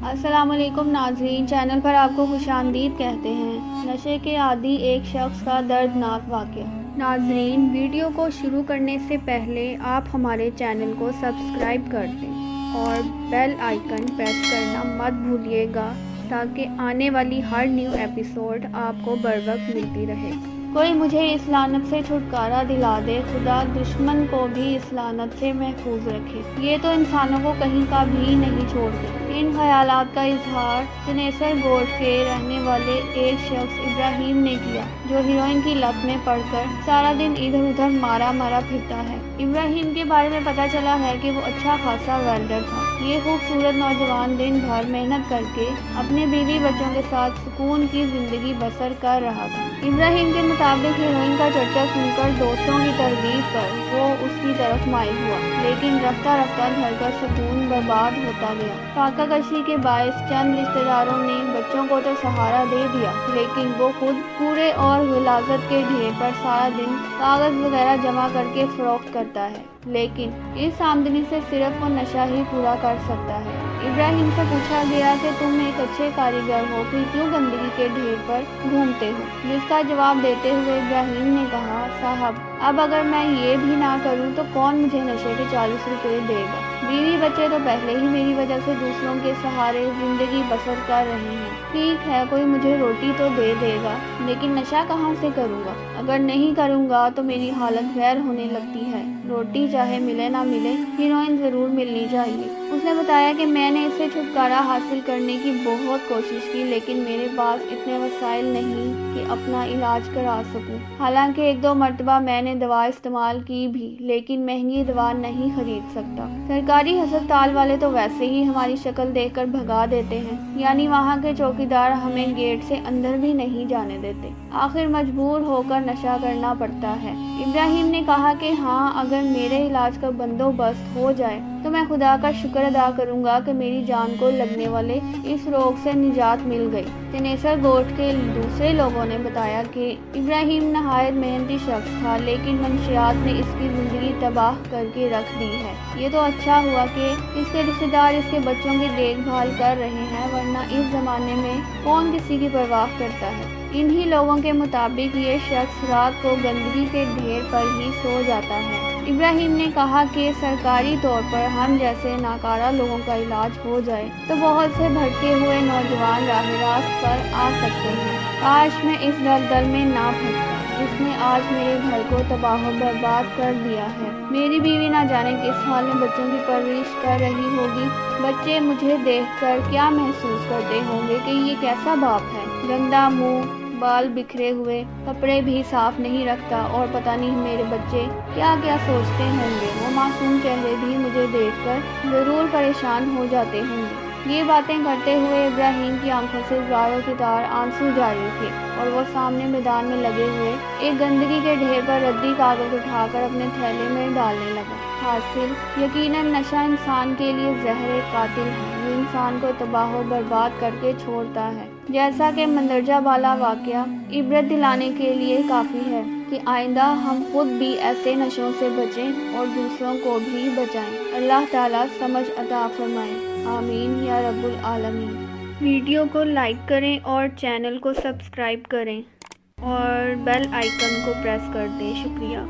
अस्सलाम वालेकुम नाज़रीन, चैनल पर आपको खुशामदीद कहते हैं। नशे के आदी एक शख्स का दर्दनाक वाक़या। नाज़रीन, वीडियो को शुरू करने से पहले आप हमारे चैनल को सब्सक्राइब कर दें और बेल आइकन प्रेस करना मत भूलिएगा ताकि आने वाली हर न्यू एपिसोड आपको बर वक्त मिलती रहे। कोई मुझे इस लानत से छुटकारा दिला दे, खुदा दुश्मन को भी इस लानत से महफूज रखे। ये तो इंसानों को कहीं का भी नहीं छोड़ते। इन ख्यालात का इजहार चनेसर गोट के रहने वाले एक शख्स इब्राहिम ने किया, जो हीरोइन की लत में पड़कर सारा दिन इधर उधर मारा मारा फिरता है। इब्राहिम के बारे में पता चला है कि वो अच्छा खासा वेल्डर था। ये खूबसूरत नौजवान दिन भर मेहनत करके अपने बीवी बच्चों के साथ सुकून की जिंदगी बसर कर रहा था। इब्राहिम के मुताबिक हीरोइन का चर्चा सुनकर दोस्तों की तरगीब पर वो उसकी तरफ माइल हुआ, लेकिन रफ्ता रफ्ता घर का सुकून बर्बाद होता गया। फाका कशी के बायस चंद रिश्तेदारों ने बच्चों को तो सहारा दे दिया, लेकिन वो खुद कूड़े और गिलाज़त के ढेर पर सारा दिन कागज वगैरह जमा करके फरोख्त करता है, लेकिन इस आमदनी से सिर्फ वो नशा ही पूरा कर सकता है। इब्राहिम से पूछा गया कि तुम एक अच्छे कारीगर हो, फिर क्यों गंदगी के ढेर पर घूमते हो? जिसका जवाब देते हुए इब्राहिम ने कहा, साहब, अब अगर मैं ये भी ना करूं तो कौन मुझे नशे के 40 रुपए देगा? बीवी बच्चे तो पहले ही मेरी वजह से दूसरों के सहारे जिंदगी बसर कर रहे हैं। ठीक है, कोई मुझे रोटी तो दे देगा, लेकिन नशा कहाँ से करूँगा? अगर नहीं करूँगा तो मेरी हालत गैर होने लगती है। रोटी चाहे मिले ना मिले, हीरोइन जरूर मिलनी चाहिए। उसने बताया कि मैंने इससे छुटकारा हासिल करने की बहुत कोशिश की, लेकिन मेरे पास इतने वसाइल नहीं कि अपना इलाज करा सकूं। हालांकि एक दो मर्तबा मैंने दवा इस्तेमाल की भी, लेकिन महंगी दवा नहीं खरीद सकता। सरकारी अस्पताल वाले तो वैसे ही हमारी शक्ल देखकर भगा देते हैं, यानी वहाँ के चौकीदार हमें गेट से अंदर भी नहीं जाने देते। आखिर मजबूर होकर नशा करना पड़ता है। इब्राहिम ने कहा कि हाँ, अगर मेरे इलाज का बंदोबस्त हो जाए तो मैं खुदा का शुक्र अदा करूंगा कि मेरी जान को लगने वाले इस रोग से निजात मिल गई। चनेसर गोट के दूसरे लोगों ने बताया कि इब्राहिम नहायत मेहनती शख्स था, लेकिन मंशियात ने इसकी जिंदगी तबाह करके रख दी है। ये तो अच्छा हुआ कि इसके रिश्तेदार इसके बच्चों की देखभाल कर रहे हैं, वरना इस जमाने में कौन किसी की परवाह करता है। इन्हीं लोगों के मुताबिक ये शख्स रात को गंदगी के ढेर पर ही सो जाता है। इब्राहिम ने कहा कि सरकारी तौर पर हम जैसे नाकारा लोगों का इलाज हो जाए तो बहुत से भटके हुए नौजवान राह रास्त पर आ सकते हैं। काश मैं इस दलदल में ना फंसता जिसने आज मेरे घर को तबाह बर्बाद कर दिया है। मेरी बीवी ना जाने किस हाल में बच्चों की परवरिश कर रही होगी। बच्चे मुझे देखकर क्या महसूस करते होंगे कि ये कैसा बाप है। गंदा मुंह, बाल बिखरे हुए, कपड़े भी साफ नहीं रखता, और पता नहीं मेरे बच्चे क्या क्या सोचते होंगे। वो मासूम चेहरे भी मुझे देखकर जरूर परेशान हो जाते होंगे। ये बातें करते हुए इब्राहिम की आंखों से ज़ारों की तार आंसू जारी थे और वो सामने मैदान में लगे हुए एक गंदगी के ढेर पर रद्दी कागज उठाकर अपने थैले में डालने लगा। हासिल यकीनन नशा इंसान के लिए जहर कातिल है। ये इंसान को तबाह और बर्बाद करके छोड़ता है। जैसा कि मंदरजा वाला वाकया इबरत दिलाने के लिए काफ़ी है कि आइंदा हम खुद भी ऐसे नशों से बचें और दूसरों को भी बचाएं। अल्लाह ताला समझ अता फरमाए। आमीन या रब्बुल आलमीन। वीडियो को लाइक करें और चैनल को सब्सक्राइब करें और बेल आइकन को प्रेस कर दें। शुक्रिया।